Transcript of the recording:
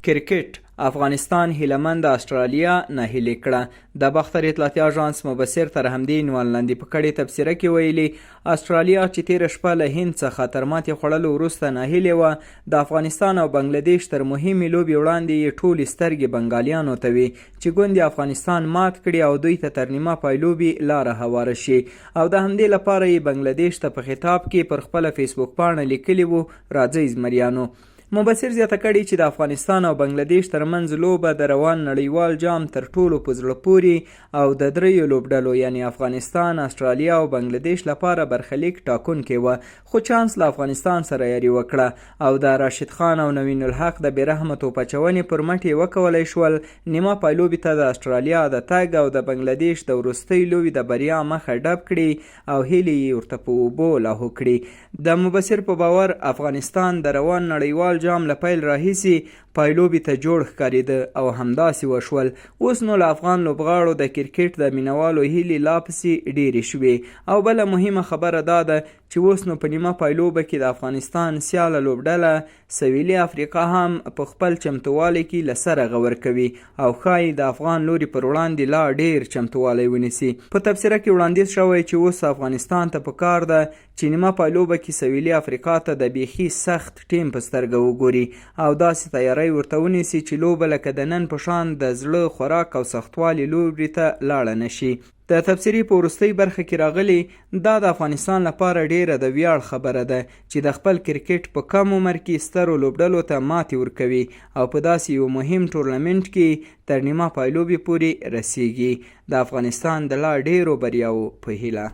کرکټ افغانستان هیلمند استرالیا ناهیلې کړه. د باختر اطلاعاتي اژانس مبصر تر همدې عنوان لاندې په کړې تبصره کې ویلي استرالیا چې تېره شپه له هند څخه تر ماتې خوړلو وروسته ناهیلې وه، د افغانستان او بنګلادیش تر مهمې لوبې وړاندې یې ټولې سترګې بنګالیانو ته وي چې ګوندې افغانستان مات کړي او دوی ته تر نیمه پایلوبې لاره هواره شي. او د همدې لپاره یې بنګلادیش ته په خطاب کې پر خپله فیسبوک پاڼه لیکلي وو: راځئ زمریانو. مبصر زیاته کړې چې د افغانستان او بنګلادیش ترمنځ لوبه د روان نړیوال جام تر ټولو په زړه پورې او د دریو لوبډلو یعنی افغانستان، استرالیا او بنګلادیش لپاره برخلیک ټاکونکې وه، خو چانس له افغانستان سره یاري وکړه او د راشد خان او نوین الحق د بېرحمه توپچونې پر مټ یې وکولی شول نیمه پایلوبې ته د استرالیا د تګ او د بنګلادیش د وروستۍ لوبې د بریا مخه ډب کړي او هیلې یې ورته په اوبو لاهو کړي. د مبصر په باور افغانستان د روان نړیوال جام له پیل راهیسې پایلوبې ته جوړ ښکارېده او همداسې وشول. اوس نو له افغان لوبغاړو د کرکټ د مینوالو هیلې لا پسې ډېرې شوې او بله مهمه خبره دا ده چې اوس نو په نیمه پایلوبه کې د افغانستان سیاله لوبډله سویلي افریقا هم په خپل چمتووالي کې له سره غور کوي او ښایي د افغان لوري پر وړاندې لا ډېر چمتووالی ونیسي. په تبصره کې وړاندیز شوی چې اوس افغانستان ته پکار ده چې نیمه پایلوبه کې سویلي افریقا ته د بیخي سخت ټیم په سترګه وګوري او داسې تیاری ورته ونیسي چې لوبه لکه د نن په شان د زړه خوراک او سختوالي لوبې ته لاړه نشي. د تبصرې په وروستۍ برخه کې راغلي دا د افغانستان لپاره ډیره د ویاړ خبره ده چې د خپل کرکټ په کم عمر کې سترو لوبډلو ته ماتې ورکوي او په داسې یو مهم ټورنمنټ کې تر نیمه پایلوبې پورې رسیږي. د افغانستان د لا ډیرو بریاوو په هیله.